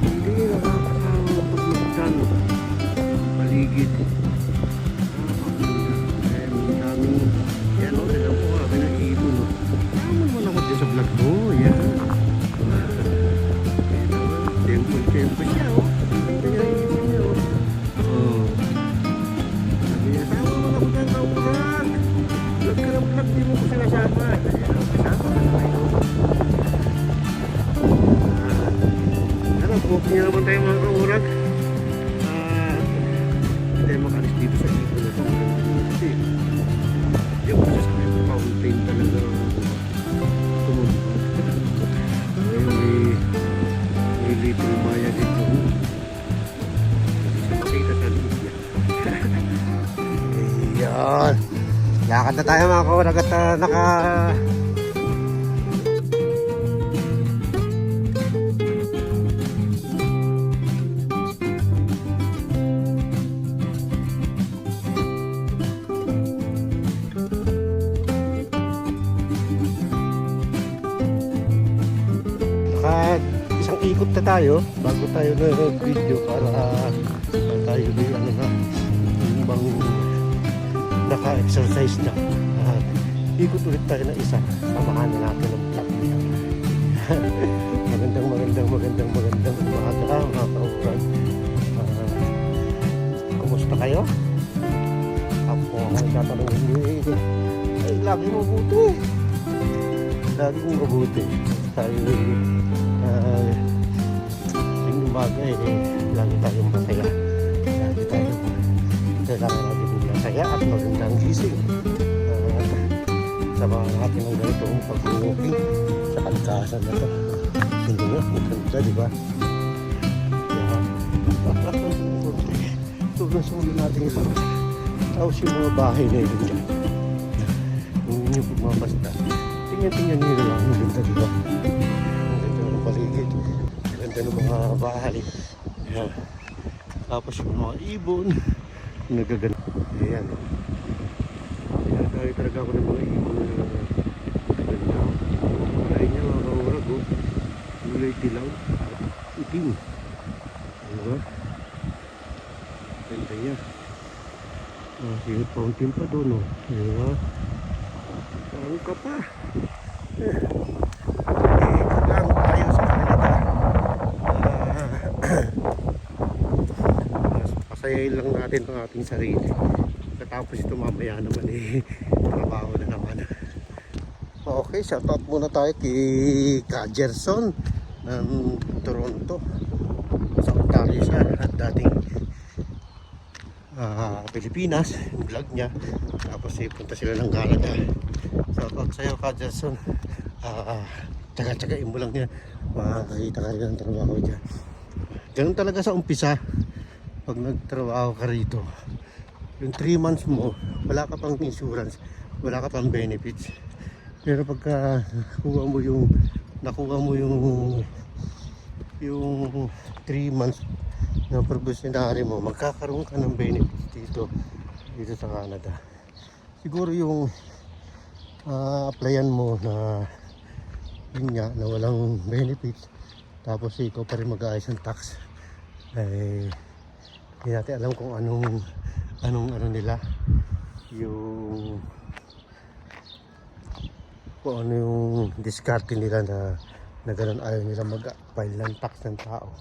Hindi nakakasama pagmasdan paligid. Yan o, tignan mo kami ng ibon o. Tama naman ako dyan sa vlog ko. Yan. Tempo siya o. Kaya ibon niya o. Sabi niya, tama naman ako dyan sa urat. Vlog ka ng vlog, di mo ko sinasama. Kasama ka na kayo. Ano, booking niya naman tayo mga kaurat. Hindi tayo makalis dito sa ibon na ito. Kasi yung masasabi ko, fountain talaga tumumpa. May little maya dito. Hindi siya makita sa loob niya. Ayan. Lakad na tayo mga kaurat at isang ikot na tayo bago tayo na-video para tayo ano na yung bang naka-exercise na. Ikot ulit tayo na isa, samahan na natin ang vlog. magandang umaga mga kaurat. Kumusta kayo? Ako ang tatanungin niyo ay lagi mabuti tayo yung umaga lagi tayong masaya, kailangan natin masaya at magandang gising sa mga natin ng ganitong pag-walking sa kalikasan na ito. Hindi nga, maganda diba? Sobrang sulo natin ito, tapos yung mga bahay na yun dyan kung inyo pagmamasta, tingnan nyo lang ang ganda diba? Ang ganda ng paligid, ang ganda ng mga bahay. Ayan. Tapos yung mga ibon nagaganda. Ayan. Tinatawag talaga ako ng mga ibon na ganda. Kulay niya mga kaurag o. Kulay dilaw at itim. Diba? Ganda niya. Sige, fountain pa doon o. Diba? Saan ka pa? Lang tayo sa Canada. Pasayain lang natin ang ating sarili. Katapos ito mamaya naman trabaho na naman. Okay, shout out muna tayo kay Kajerson ng Toronto. Sa Ontario siya at dating Pilipinas, yung vlog niya. Tapos punta sila ng Canada. Shout out sa'yo Kajerson. Tsaga-tsagain mo lang yan, makakakita ka rin ng trabaho dyan. Ganun talaga sa umpisa pag nagtrabaho ka rito, yung 3 months mo wala ka pang insurance, wala ka pang benefits, pero pagka nakuha mo yung 3 months na probationary mo, magkakaroon ka ng benefits dito sa Canada. Siguro yung applyan mo na yun nga, na walang benefits, tapos ikaw pa rin mag-aayos ng tax, hindi natin alam kung anong nila yung kung ano yung diskarte nila na ganun, ayaw nila mag-file ng tax ng tao,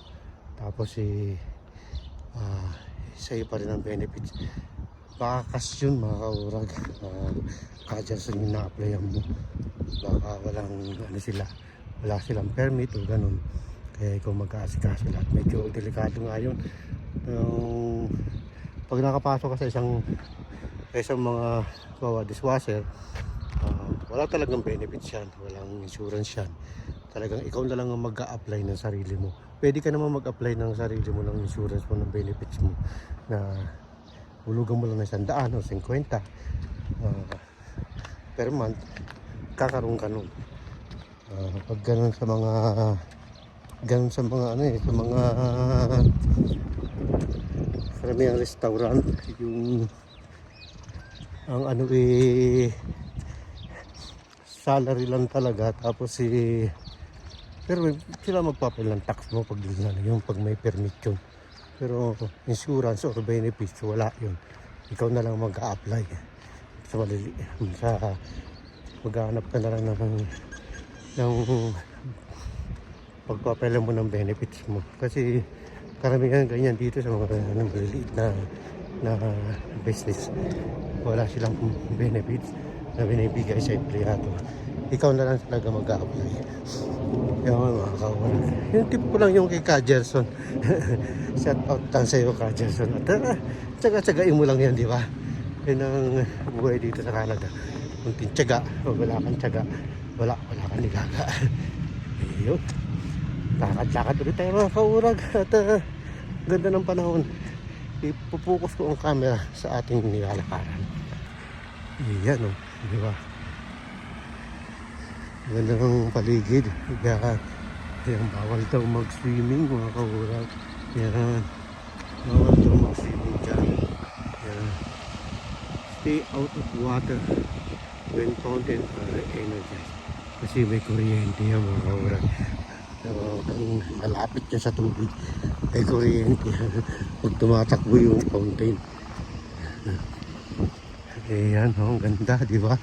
tapos sa'yo pa rin ang benefits. Baka kas yun mga kaurag, Kajerson yung na-applyan mo, baka wala silang permit o ganun, kaya ikaw mag-aasikaso lahat. Medyo delikado nga yun. Pag nakapasok ka sa isang mga dishwasher, wala talagang benefits yan, walang insurance yan. Talagang ikaw na lang ang mag-a-apply ng sarili mo. Pwede ka naman mag-apply ng sarili mo ng insurance mo, ng benefits mo, na hulugan mo lang ng 100 o 50 per month, kakaroon ka nun. Pag ganun sa mga karamihang restaurant, yung ang salary lang talaga. Tapos pero sila magpapil ng tax mo pag yung pag may permit yun. Pero insurance or benefits, wala yun. Ikaw na lang mag-a-apply sa maghanap ka na lang ng pagpapela mo ng benefits mo. Kasi karamihan ganyan dito sa mga maliliit na business. Wala silang benefits na binibigay sa empleyado. Ikaw na lang talaga mag-a-apply. Yung mga kawan. Yung tip ko lang yung kay Kajerson. Shout out lang sa iyo, Kajerson. At tsaga-tsagain mo lang yan, di ba? Yan ang buhay dito sa Canada. Kung tintsaga, o wala kang tsaga, wala kang nilaga. Ayun. Lakad-lakad ulit tayo mga kaurag. At ganda ng panahon. Ipupokus ko ang camera sa ating nilalakaran. Iyan o, di ba? Ganda ng paligid. Yan, bawal daw mag-swimming mga kaurag. Yan. Bawal daw mag-swimming dyan. Yan. Stay out of water when fountain are energized. Kasi may kuryente yan mga kaurag. So, kung malapit ka sa tubig, may kuryente. Pag tumatakbo yung fountain. Ayan, ang ganda, di ba?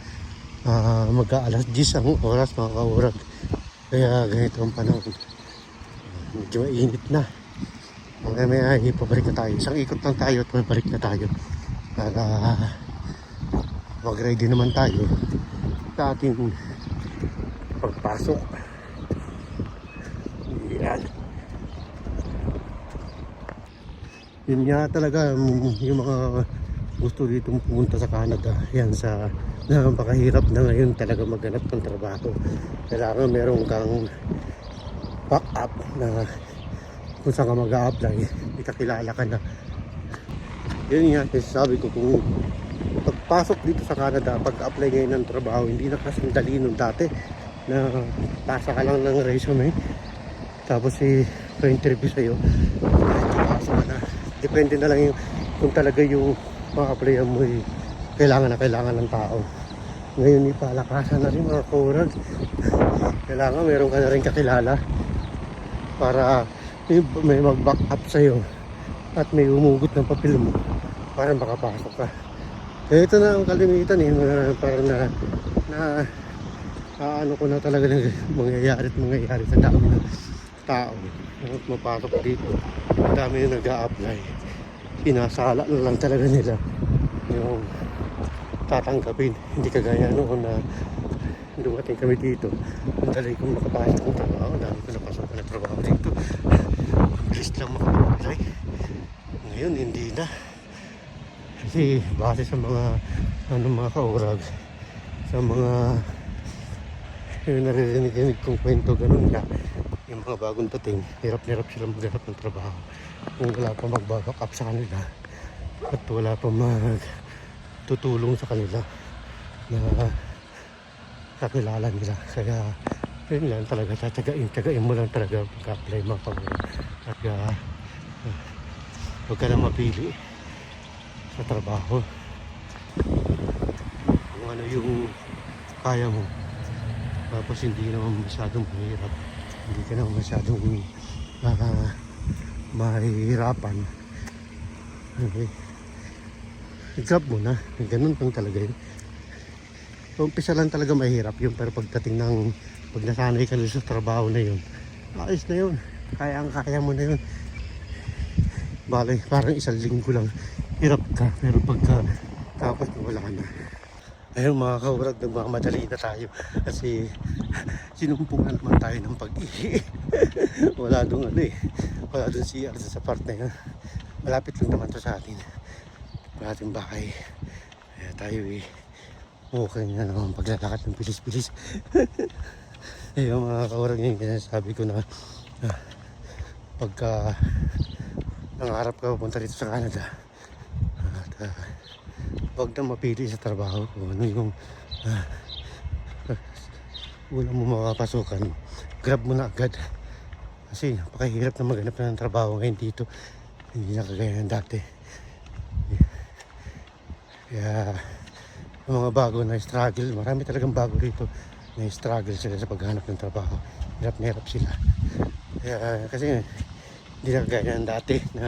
Mag-aalas 10 ang oras mga kaurag. Kaya ganito ang panahon. Medyo mainit na. May pabalik na tayo. Isang ikot lang tayo at pabalik na tayo. Para mag-ready naman tayo sa ating pagpasok. Yan. Yun nga talaga yung mga gusto ditong pumunta sa Canada. Yan sa napakahirap na ngayon talaga maghanap ng trabaho. Kailangan meron kang back-up na kung saan ka mag-a-apply, ikakilala ka na. Yun nga, sabi ko kung pagpasok dito sa Canada, pag-apply ngayon ng trabaho, hindi na kasing dali nung dati na pasa ka lang ng resume. Tapos pa-interview sa'yo. Depende na lang yung kung talaga yung mga-applyan mo kailangan ng tao. Ngayon ipalakasan na rin mga kaurag. Kailangan meron ka na rin kakilala para may mag-back up sa'yo at may umugot ng papel mo para makapasok ka. Kaya ito na ang kalimitan parang ano ko na talaga mangyayari sa dami ng tao at mapasok dito. Ang dami yung nag-a-apply. Sinasala na lang talaga nila yung tatanggapin. Hindi kagaya noon na dumating kami dito. Ang dali kong makapasok ng trabaho. Ang dami ko napasok na trabaho dito. Bilis lang makapag-apply. Ngayon hindi na. Kasi base sa mga kaurag, sa mga yung naririnig kong kwento, ganun na yung mga bagong dating, hirap sila maghanap ng trabaho kung wala pa mag-back up sa kanila at wala pa magtutulong sa kanila na kakilala nila. Kaya yun lang talaga, tiyagain mo lang talaga mag-apply mga kaurag at huwag ka na mapili sa trabaho kung ano yung kaya mo. Tapos hindi naman masyadong mahirap, hindi ka naman masyadong mahihirapan. Okay, i-grab mo na, ganun pang talaga yun. So, umpisa lang talaga mahirap yun, pero pagdating ng pag nasanay ka sa trabaho na yun, ayos na yun, kaya mo na yun. Balay, parang isang linggo lang hirap ka, pero pagka tapos wala ka na. Ayun mga kaurag, nagmamadali na tayo kasi sinumpungan naman tayo ng pag-ihi. Wala doon wala doon CR sa part na yun. Malapit lang naman to sa atin, sa ating bahay. Kaya tayo okay na naman paglalakad ng bilis-bilis. Ayun mga kaurag, yung sabi ko na pagka nangarap ka pupunta dito sa Canada at huwag na mapili sa trabaho kung ano yung una mo makapasukan, grab mo na agad kasi napakahirap na maghanap na ng trabaho ngayon dito, hindi na kagaya ng dati. Kaya yung mga bago na struggle, marami talagang bago rito may struggle sila sa paghanap ng trabaho. Hirap na hirap sila. Kaya, kasi hindi na kagaya ng dati na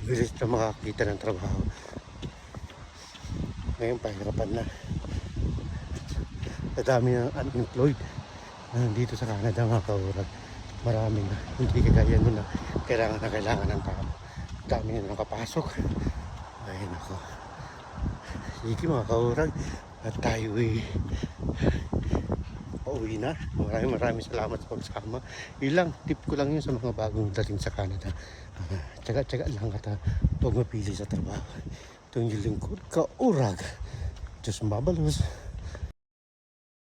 bilis na makakita ng trabaho. Ngayon pahirapan na. Sa dami ng unemployed na nandito sa Canada mga kaurag. Marami na. Hindi kagaya nun na kailangan ng tao. Dami na nakapasok. Ay nako. Sige mga kaurag. At tayo pauwi na. Maraming salamat sa pagsama. Ilang tip ko lang yun sa mga bagong dating sa Canada. Tsaga-tsaga lang at huwag mapili sa trabaho. Itong yung lingkod, kaurag. Diyos mabalos.